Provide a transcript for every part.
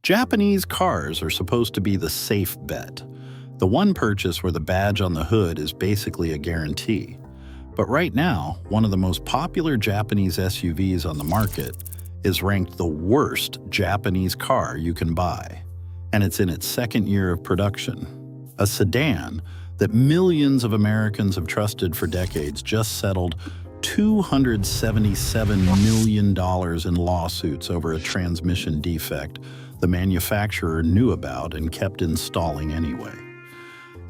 Japanese cars are supposed to be the safe bet, the one purchase where the badge on the hood is basically a guarantee. But right now, one of the most popular Japanese SUVs on the market is ranked the worst Japanese car you can buy, and it's in its second year of production. A sedan that millions of Americans have trusted for decades just settled $277 million in lawsuits over a transmission defect the manufacturer knew about and kept installing anyway.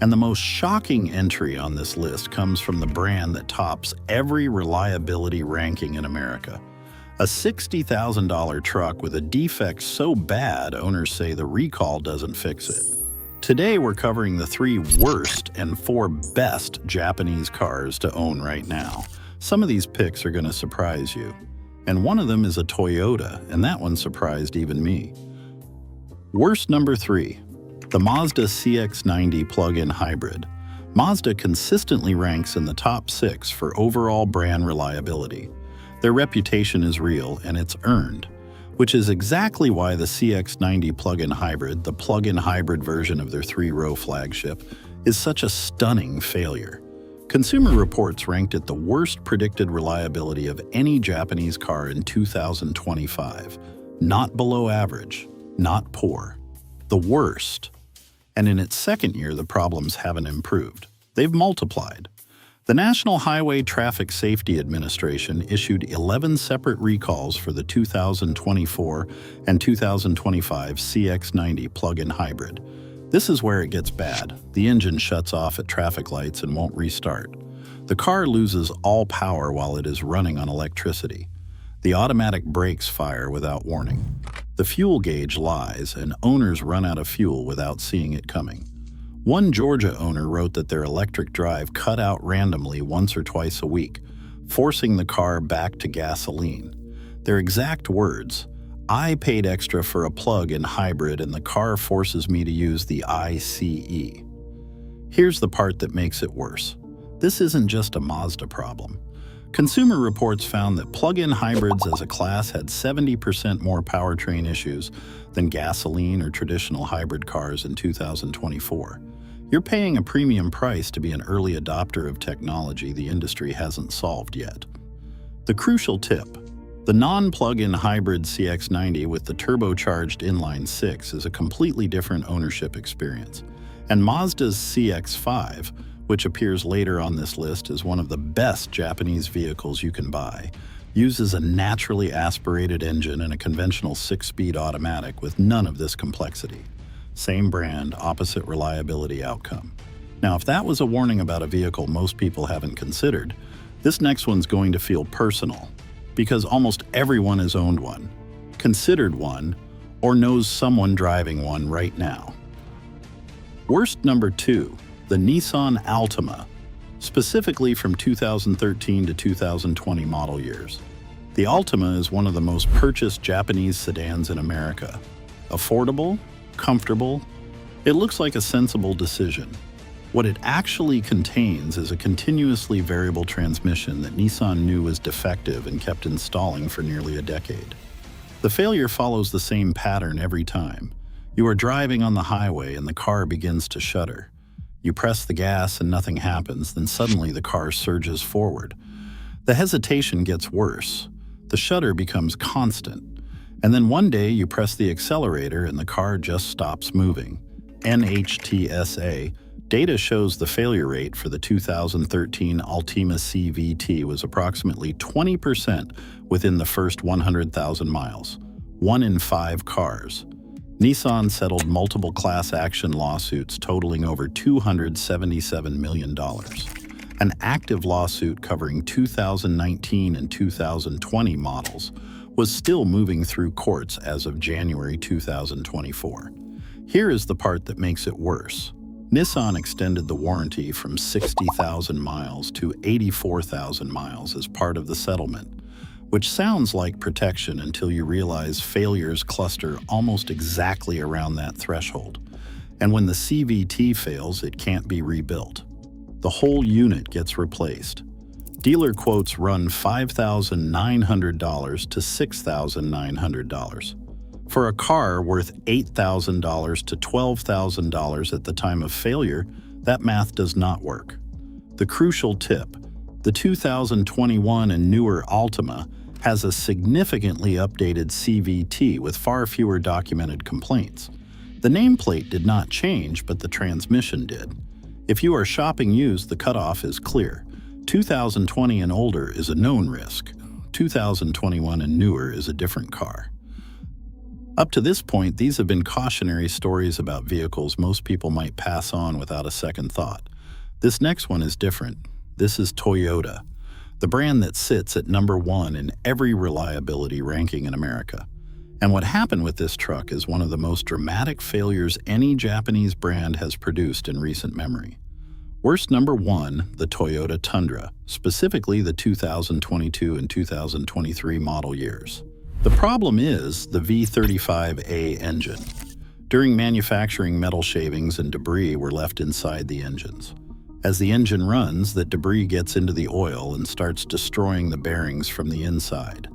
And the most shocking entry on this list comes from the brand that tops every reliability ranking in America. A $60,000 truck with a defect so bad owners say the recall doesn't fix it. Today we're covering the 3 worst and 4 best Japanese cars to own right now. Some of these picks are going to surprise you. And one of them is a Toyota, and that one surprised even me. Worst number 3, the Mazda CX-90 plug-in hybrid. Mazda consistently ranks in the top 6 for overall brand reliability. Their reputation is real and it's earned, which is exactly why the CX-90 plug-in hybrid, the plug-in hybrid version of their 3-row flagship, is such a stunning failure. Consumer Reports ranked it the worst predicted reliability of any Japanese car in 2025. Not below average, not poor. The worst. And in its second year, the problems haven't improved. They've multiplied. The National Highway Traffic Safety Administration issued 11 separate recalls for the 2024 and 2025 CX-90 plug-in hybrid. This is where it gets bad. The engine shuts off at traffic lights and won't restart. The car loses all power while it is running on electricity. The automatic brakes fire without warning. The fuel gauge lies, and owners run out of fuel without seeing it coming. One Georgia owner wrote that their electric drive cut out randomly once or twice a week, forcing the car back to gasoline. Their exact words, "I paid extra for a plug-in hybrid and the car forces me to use the ICE." Here's the part that makes it worse. This isn't just a Mazda problem. Consumer Reports found that plug-in hybrids as a class had 70% more powertrain issues than gasoline or traditional hybrid cars in 2024. You're paying a premium price to be an early adopter of technology the industry hasn't solved yet. The crucial tip: the non-plug-in hybrid CX-90 with the turbocharged inline-6 is a completely different ownership experience. And Mazda's CX-5, which appears later on this list as one of the best Japanese vehicles you can buy, uses a naturally aspirated engine and a conventional 6-speed automatic with none of this complexity. Same brand, opposite reliability outcome. Now, if that was a warning about a vehicle most people haven't considered, this next one's going to feel personal, because almost everyone has owned one, considered one, or knows someone driving one right now. Worst number 2, the Nissan Altima, specifically from 2013 to 2020 model years. The Altima is one of the most purchased Japanese sedans in America. Affordable, comfortable, it looks like a sensible decision. What it actually contains is a continuously variable transmission that Nissan knew was defective and kept installing for nearly a decade. The failure follows the same pattern every time. You are driving on the highway and the car begins to shudder. You press the gas and nothing happens, then suddenly the car surges forward. The hesitation gets worse. The shudder becomes constant. And then one day you press the accelerator and the car just stops moving. NHTSA data shows the failure rate for the 2013 Altima CVT was approximately 20% within the first 100,000 miles. 1 in 5 cars. Nissan settled multiple class action lawsuits totaling over $277 million. An active lawsuit covering 2019 and 2020 models was still moving through courts as of January 2024. Here is the part that makes it worse. Nissan extended the warranty from 60,000 miles to 84,000 miles as part of the settlement, which sounds like protection until you realize failures cluster almost exactly around that threshold. And when the CVT fails, it can't be rebuilt. The whole unit gets replaced. Dealer quotes run $5,900 to $6,900. For a car worth $8,000 to $12,000 at the time of failure, that math does not work. The crucial tip: the 2021 and newer Altima has a significantly updated CVT with far fewer documented complaints. The nameplate did not change, but the transmission did. If you are shopping used, the cutoff is clear. 2020 and older is a known risk. 2021 and newer is a different car. Up to this point, these have been cautionary stories about vehicles most people might pass on without a second thought. This next one is different. This is Toyota, the brand that sits at number 1 in every reliability ranking in America. And what happened with this truck is one of the most dramatic failures any Japanese brand has produced in recent memory. Worst number 1, the Toyota Tundra, specifically the 2022 and 2023 model years. The problem is the V35A engine. During manufacturing, metal shavings and debris were left inside the engines. As the engine runs, that debris gets into the oil and starts destroying the bearings from the inside.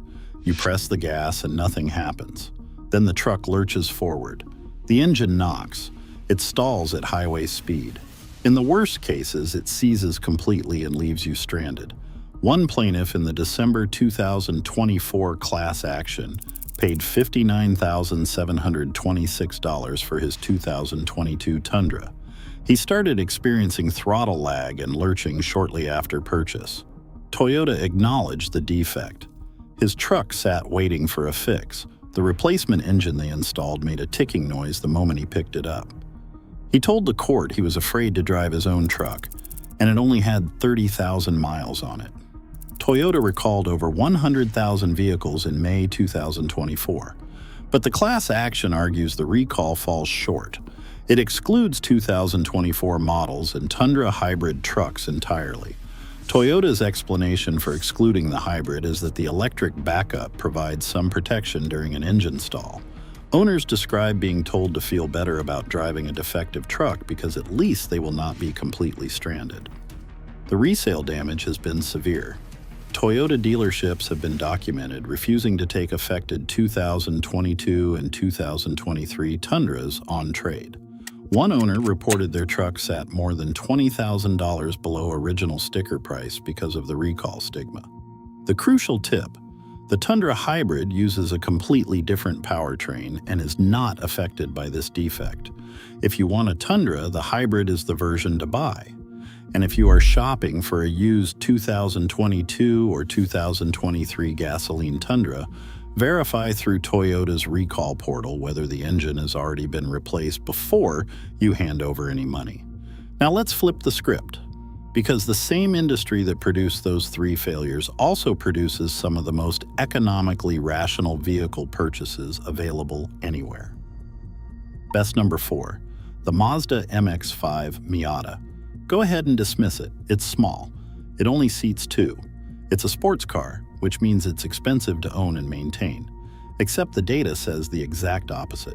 You press the gas and nothing happens. Then the truck lurches forward. The engine knocks. It stalls at highway speed. In the worst cases, it seizes completely and leaves you stranded. One plaintiff in the December 2024 class action paid $59,726 for his 2022 Tundra. He started experiencing throttle lag and lurching shortly after purchase. Toyota acknowledged the defect. His truck sat waiting for a fix. The replacement engine they installed made a ticking noise the moment he picked it up. He told the court he was afraid to drive his own truck, and it only had 30,000 miles on it. Toyota recalled over 100,000 vehicles in May 2024, but the class action argues the recall falls short. It excludes 2024 models and Tundra hybrid trucks entirely. Toyota's explanation for excluding the hybrid is that the electric backup provides some protection during an engine stall. Owners describe being told to feel better about driving a defective truck because at least they will not be completely stranded. The resale damage has been severe. Toyota dealerships have been documented refusing to take affected 2022 and 2023 Tundras on trade. One owner reported their truck sat more than $20,000 below original sticker price because of the recall stigma. The crucial tip: the Tundra Hybrid uses a completely different powertrain and is not affected by this defect. If you want a Tundra, the Hybrid is the version to buy. And if you are shopping for a used 2022 or 2023 gasoline Tundra, verify through Toyota's recall portal whether the engine has already been replaced before you hand over any money. Now let's flip the script, because the same industry that produced those 3 failures also produces some of the most economically rational vehicle purchases available anywhere. Best number 4, the Mazda MX-5 Miata. Go ahead and dismiss it. It's small. It only seats 2. It's a sports car, which means it's expensive to own and maintain. Except the data says the exact opposite.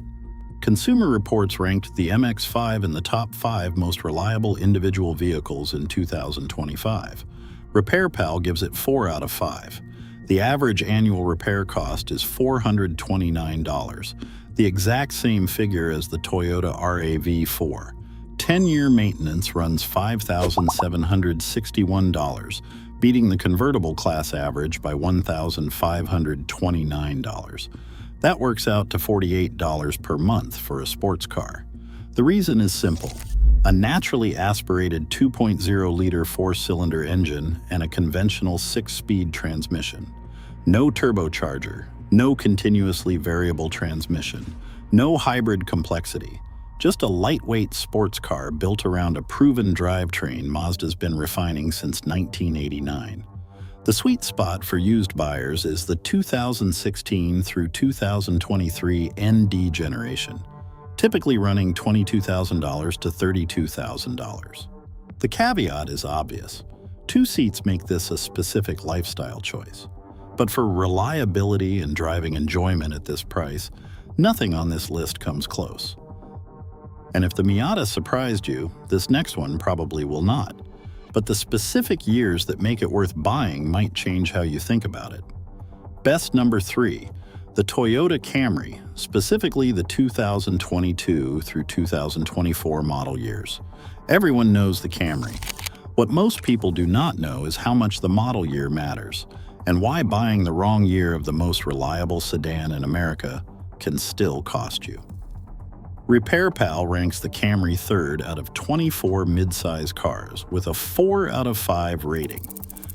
Consumer Reports ranked the MX-5 in the top 5 most reliable individual vehicles in 2025. RepairPal gives it 4 out of 5. The average annual repair cost is $429, the exact same figure as the Toyota RAV4. 10-year maintenance runs $5,761, beating the convertible class average by $1,529. That works out to $48 per month for a sports car. The reason is simple: a naturally aspirated 2.0-liter 4-cylinder engine and a conventional 6-speed transmission. No turbocharger, no continuously variable transmission, no hybrid complexity. Just a lightweight sports car built around a proven drivetrain Mazda's been refining since 1989. The sweet spot for used buyers is the 2016 through 2023 ND generation, typically running $22,000 to $32,000. The caveat is obvious. 2 seats make this a specific lifestyle choice. But for reliability and driving enjoyment at this price, nothing on this list comes close. And if the Miata surprised you, this next one probably will not. But the specific years that make it worth buying might change how you think about it. Best number 3, The Toyota Camry, specifically the 2022 through 2024 model years. Everyone knows the Camry. What most people do not know is how much the model year matters, and why buying the wrong year of the most reliable sedan in America can still cost you. RepairPal ranks the Camry third out of 24 midsize cars with a 4 out of 5 rating.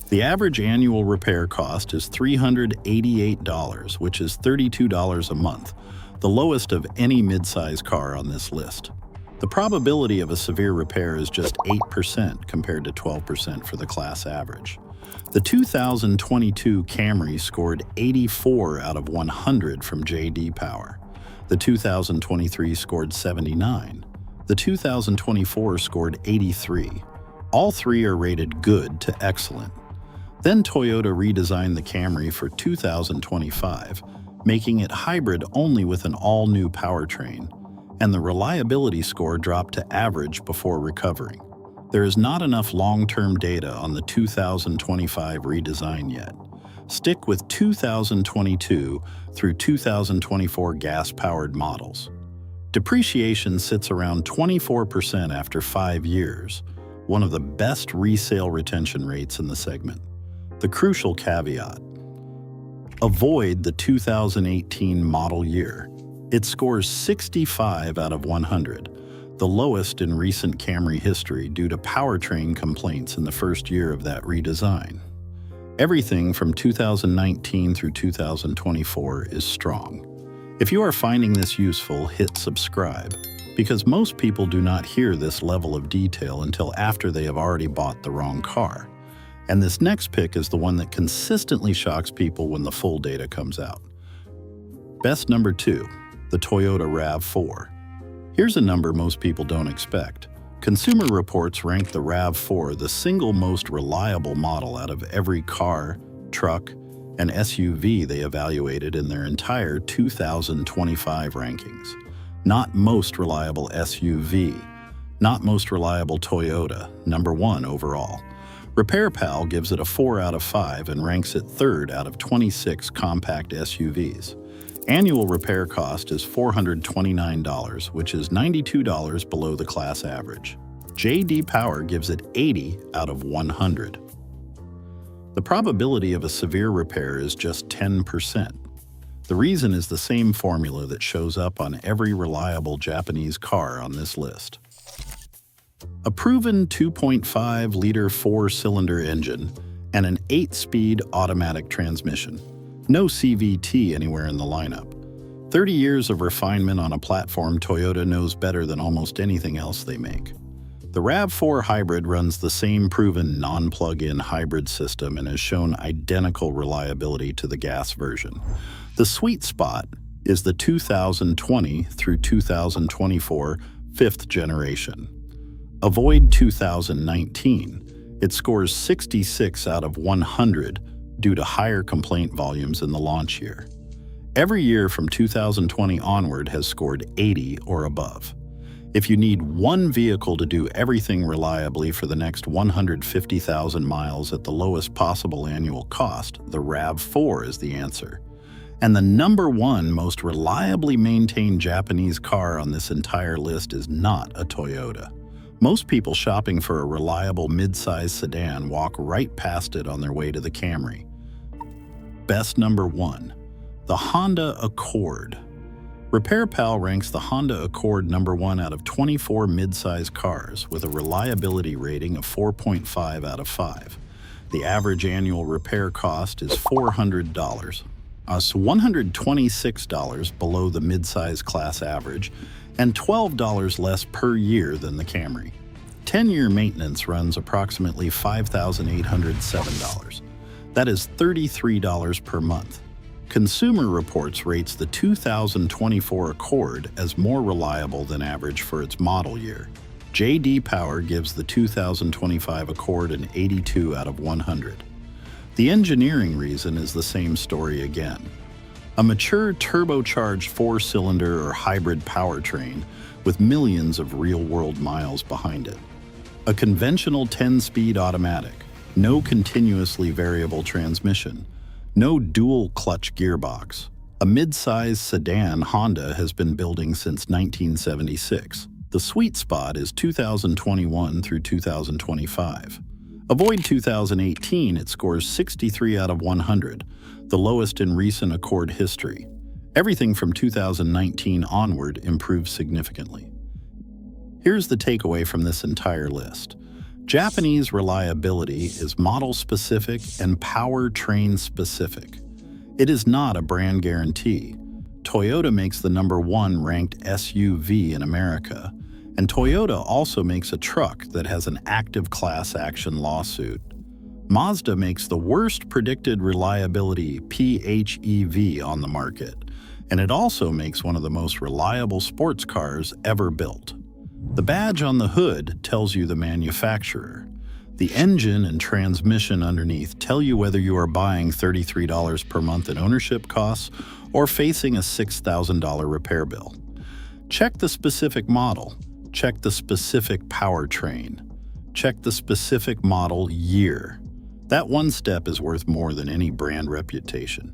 The average annual repair cost is $388, which is $32 a month, the lowest of any midsize car on this list. The probability of a severe repair is just 8% compared to 12% for the class average. The 2022 Camry scored 84 out of 100 from J.D. Power. The 2023 scored 79. The 2024 scored 83. All three are rated good to excellent. Then Toyota redesigned the Camry for 2025, making it hybrid only with an all-new powertrain, and the reliability score dropped to average before recovering. There is not enough long-term data on the 2025 redesign yet. Stick with 2022 through 2024 gas-powered models. Depreciation sits around 24% after 5 years, one of the best resale retention rates in the segment. The crucial caveat: avoid the 2018 model year. It scores 65 out of 100, the lowest in recent Camry history due to powertrain complaints in the first year of that redesign. Everything from 2019 through 2024 is strong. If you are finding this useful, hit subscribe, because most people do not hear this level of detail until after they have already bought the wrong car. And this next pick is the one that consistently shocks people when the full data comes out. Best number 2, the Toyota RAV4. Here's a number most people don't expect. Consumer Reports ranked the RAV4 the single most reliable model out of every car, truck, and SUV they evaluated in their entire 2025 rankings. Not most reliable SUV, not most reliable Toyota, number 1 overall. RepairPal gives it a 4 out of 5 and ranks it third out of 26 compact SUVs. Annual repair cost is $429, which is $92 below the class average. J.D. Power gives it 80 out of 100. The probability of a severe repair is just 10%. The reason is the same formula that shows up on every reliable Japanese car on this list. A proven 2.5-liter 4-cylinder engine and an 8-speed automatic transmission. No CVT anywhere in the lineup. 30 years of refinement on a platform Toyota knows better than almost anything else they make. The RAV4 Hybrid runs the same proven non-plug-in hybrid system and has shown identical reliability to the gas version. The sweet spot is the 2020 through 2024 fifth generation. Avoid 2019. It scores 66 out of 100 due to higher complaint volumes in the launch year. Every year from 2020 onward has scored 80 or above. If you need one vehicle to do everything reliably for the next 150,000 miles at the lowest possible annual cost, the RAV4 is the answer. And the number 1 most reliably maintained Japanese car on this entire list is not a Toyota. Most people shopping for a reliable mid-size sedan walk right past it on their way to the Camry. Best number 1, the Honda Accord. RepairPal ranks the Honda Accord number 1 out of 24 mid-size cars with a reliability rating of 4.5 out of 5. The average annual repair cost is $400, $126 below the mid-size class average, and $12 less per year than the Camry. 10-year maintenance runs approximately $5,807. That is $33 per month. Consumer Reports rates the 2024 Accord as more reliable than average for its model year. J.D. Power gives the 2025 Accord an 82 out of 100. The engineering reason is the same story again. A mature turbocharged 4-cylinder or hybrid powertrain with millions of real-world miles behind it. A conventional 10-speed automatic, no continuously variable transmission, no dual-clutch gearbox, A mid-size sedan Honda has been building since 1976. The sweet spot is 2021 through 2025. Avoid 2018, it scores 63 out of 100, the lowest in recent Accord history. Everything from 2019 onward improves significantly. Here's the takeaway from this entire list. Japanese reliability is model-specific and powertrain-specific. It is not a brand guarantee. Toyota makes the #1 ranked SUV in America, and Toyota also makes a truck that has an active class action lawsuit. Mazda makes the worst predicted reliability PHEV on the market, and it also makes one of the most reliable sports cars ever built. The badge on the hood tells you the manufacturer. The engine and transmission underneath tell you whether you are buying $33 per month in ownership costs or facing a $6,000 repair bill. Check the specific model. Check the specific powertrain. Check the specific model year. That one step is worth more than any brand reputation.